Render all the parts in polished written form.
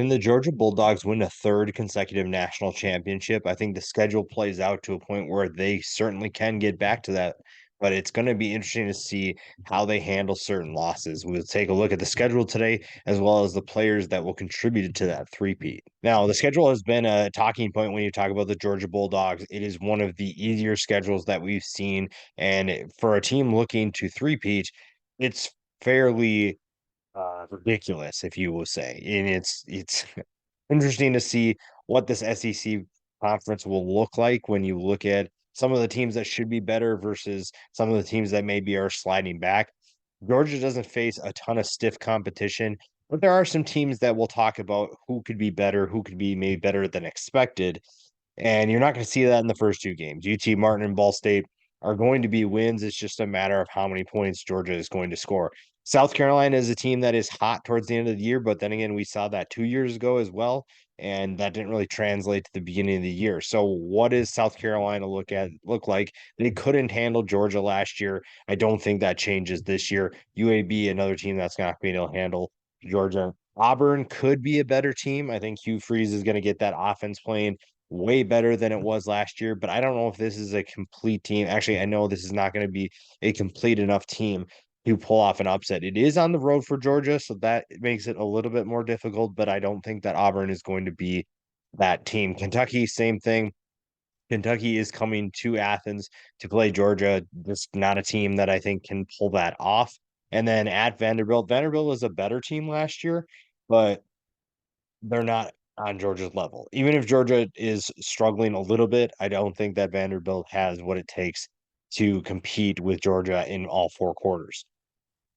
And the Georgia Bulldogs win a third consecutive national championship. I think the schedule plays out to a point where they certainly can get back to that, but it's going to be interesting to see how they handle certain losses. We'll take a look at the schedule today, as well as the players that will contribute to that three-peat. Now, the schedule has been a talking point when you talk about the Georgia Bulldogs. It is one of the easier schedules that we've seen, and for a team looking to three-peat, it's fairly ridiculous, if you will say. And it's interesting to see what this SEC conference will look like when you look at some of the teams that should be better versus some of the teams that maybe are sliding back. Georgia doesn't face a ton of stiff competition, but there are some teams that we'll talk about who could be better, who could be maybe better than expected. And you're not going to see that in the first two games. UT Martin and Ball State are going to be wins. It's just a matter of how many points Georgia is going to score. South Carolina is a team that is hot towards the end of the year, but then again, we saw that 2 years ago as well, and that didn't really translate to the beginning of the year. So, what does South Carolina look like? They couldn't handle Georgia last year. I don't think that changes this year. UAB, another team that's not being able to handle Georgia. Auburn could be a better team. I think Hugh Freeze is going to get that offense playing way better than it was last year, but I don't know if this is a complete team. Actually, I know this is not going to be a complete enough team to pull off an upset. It is on the road for Georgia, so that makes it a little bit more difficult, but I don't think that Auburn is going to be that team. Kentucky, same thing. Kentucky is coming to Athens to play Georgia. Just not a team that I think can pull that off. And then at Vanderbilt, Vanderbilt was a better team last year, but they're not on Georgia's level. Even if Georgia is struggling a little bit, I don't think that Vanderbilt has what it takes to compete with Georgia in all four quarters.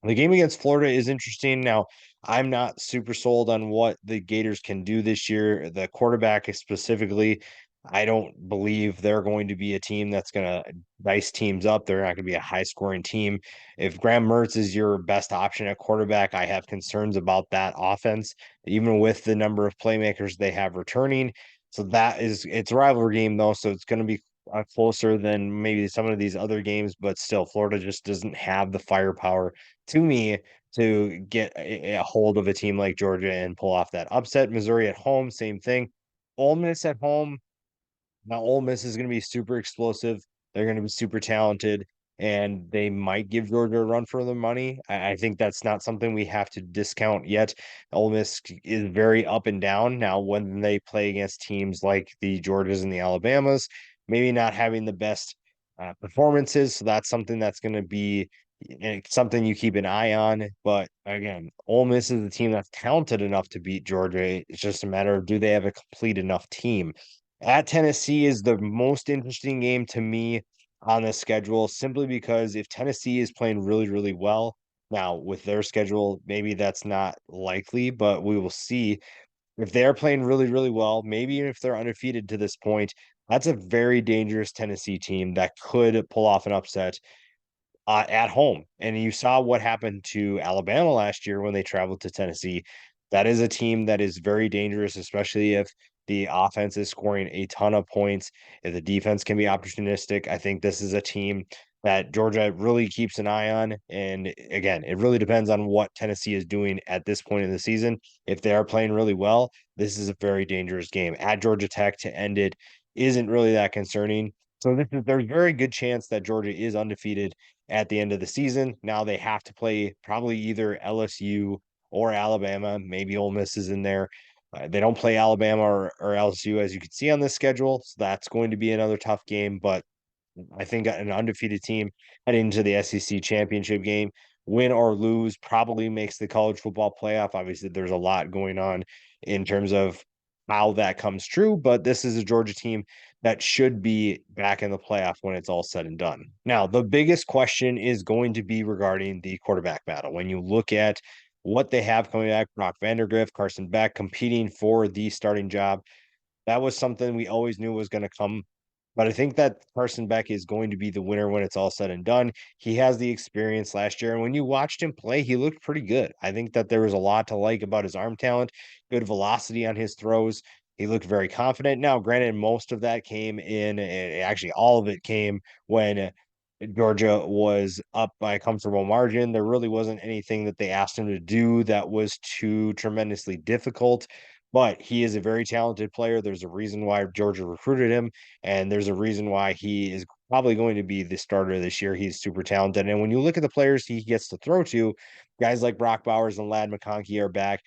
The game against Florida is interesting. Now, I'm not super sold on what the Gators can do this year. The quarterback specifically, I don't believe they're going to be a team that's going to dice teams up. They're not going to be a high scoring team. If Graham Mertz is your best option at quarterback, I have concerns about that offense, even with the number of playmakers they have returning. So it's a rivalry game though, so it's going to be closer than maybe some of these other games, but still, Florida just doesn't have the firepower to me to get a hold of a team like Georgia and pull off that upset. Missouri at home, same thing. Ole Miss at home. Now, Ole Miss is going to be super explosive. They're going to be super talented, and they might give Georgia a run for their money. I think that's not something we have to discount yet. Ole Miss is very up and down. Now, when they play against teams like the Georgias and the Alabamas, maybe not having the best performances. So that's something that's going to be something you keep an eye on. But again, Ole Miss is the team that's talented enough to beat Georgia. It's just a matter of do they have a complete enough team. At Tennessee is the most interesting game to me on the schedule, simply because if Tennessee is playing really, really well, now with their schedule, maybe that's not likely, but we will see. If they're playing really, really well, maybe if they're undefeated to this point, that's a very dangerous Tennessee team that could pull off an upset at home. And you saw what happened to Alabama last year when they traveled to Tennessee. That is a team that is very dangerous, especially if the offense is scoring a ton of points. If the defense can be opportunistic, I think this is a team that Georgia really keeps an eye on. And again, it really depends on what Tennessee is doing at this point in the season. If they are playing really well, this is a very dangerous game. At Georgia Tech to end it isn't really that concerning. So there's a very good chance that Georgia is undefeated at the end of the season. Now they have to play probably either LSU or Alabama. Maybe Ole Miss is in there. They don't play Alabama or LSU, as you can see on this schedule. So that's going to be another tough game. But I think an undefeated team heading into the SEC championship game, win or lose, probably makes the college football playoff. Obviously, there's a lot going on in terms of how that comes true, but this is a Georgia team that should be back in the playoff when it's all said and done. Now, the biggest question is going to be regarding the quarterback battle. When you look at what they have coming back, Brock Vandagriff, Carson Beck competing for the starting job, that was something we always knew was going to come. But I think that Carson Beck is going to be the winner when it's all said and done. He has the experience last year. And when you watched him play, he looked pretty good. I think that there was a lot to like about his arm talent, good velocity on his throws. He looked very confident. Now, granted, most of that came in, and actually all of it came when Georgia was up by a comfortable margin. There really wasn't anything that they asked him to do that was too tremendously difficult. but he is a very talented player. There's a reason why Georgia recruited him, and there's a reason why he is probably going to be the starter this year. He's super talented. And when you look at the players he gets to throw to, guys like Brock Bowers and Lad McConkey are back.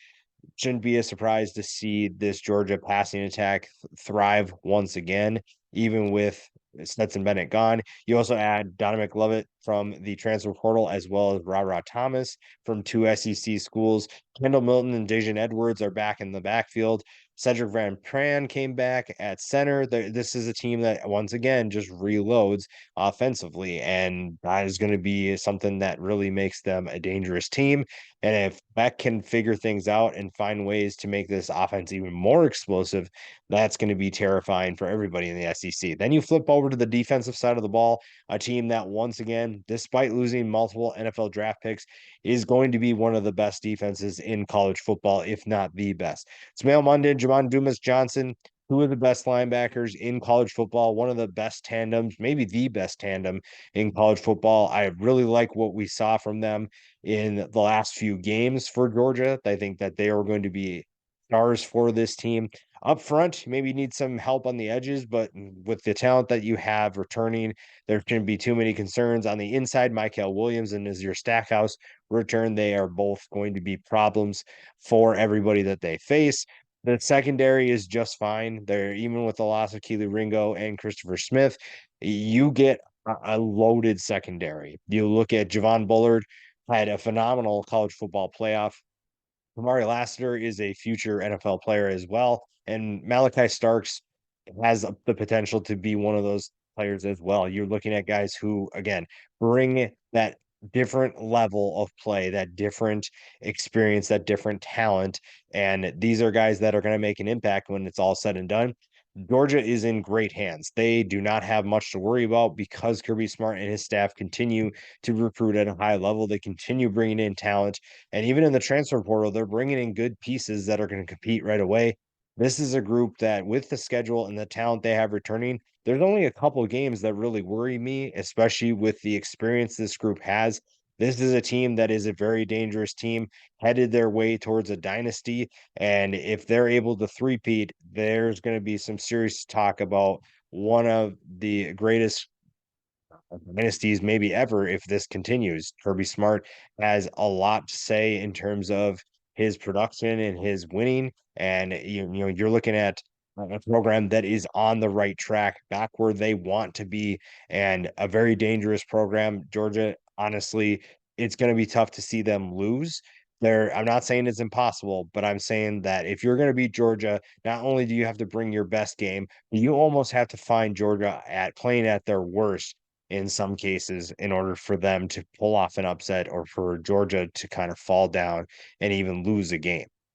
Shouldn't be a surprise to see this Georgia passing attack thrive once again, even with Stetson Bennett gone. You also add Donovan McLovett from the transfer portal, as well as Ra Thomas from two SEC schools. Kendall Milton and Dejan Edwards are back in the backfield. Cedric Van Pran came back at center. This is a team that once again just reloads offensively, and that is going to be something that really makes them a dangerous team. And if Beck can figure things out and find ways to make this offense even more explosive, that's going to be terrifying for everybody in the SEC. Then you flip over to the defensive side of the ball, a team that, once again, despite losing multiple NFL draft picks, is going to be one of the best defenses in college football, if not the best. It's Mail Monday, Javon Dumas Johnson, two of the best linebackers in college football, one of the best tandems, maybe the best tandem in college football. I really like what we saw from them in the last few games for Georgia. I think that they are going to be stars for this team. Up front, maybe need some help on the edges, but with the talent that you have returning, there shouldn't be too many concerns. On the inside, Michael Williams and Nazir Stackhouse return. They are both going to be problems for everybody that they face. The secondary is just fine. They're even with the loss of Keely Ringo and Christopher Smith, you get a loaded secondary. You look at Javon Bullard, had a phenomenal college football playoff. Amari Lassiter is a future NFL player as well. And Malachi Starks has the potential to be one of those players as well. You're looking at guys who, again, bring that different level of play, that different experience, that different talent. And these are guys that are going to make an impact when it's all said and done. Georgia is in great hands. They do not have much to worry about because Kirby Smart and his staff continue to recruit at a high level. They continue bringing in talent. And even in the transfer portal, they're bringing in good pieces that are going to compete right away. This is a group that, with the schedule and the talent they have returning, there's only a couple of games that really worry me, especially with the experience this group has. This is a team that is a very dangerous team headed their way towards a dynasty. And if they're able to threepeat, there's going to be some serious talk about one of the greatest dynasties maybe ever if this continues. Kirby Smart has a lot to say in terms of his production and his winning, and you're looking at a program that is on the right track, back where they want to be, and a very dangerous program. Georgia, honestly, it's going to be tough to see them lose. I'm not saying it's impossible, but I'm saying that if you're going to beat Georgia, not only do you have to bring your best game, but you almost have to find Georgia at playing at their worst in some cases in order for them to pull off an upset or for Georgia to kind of fall down and even lose a game.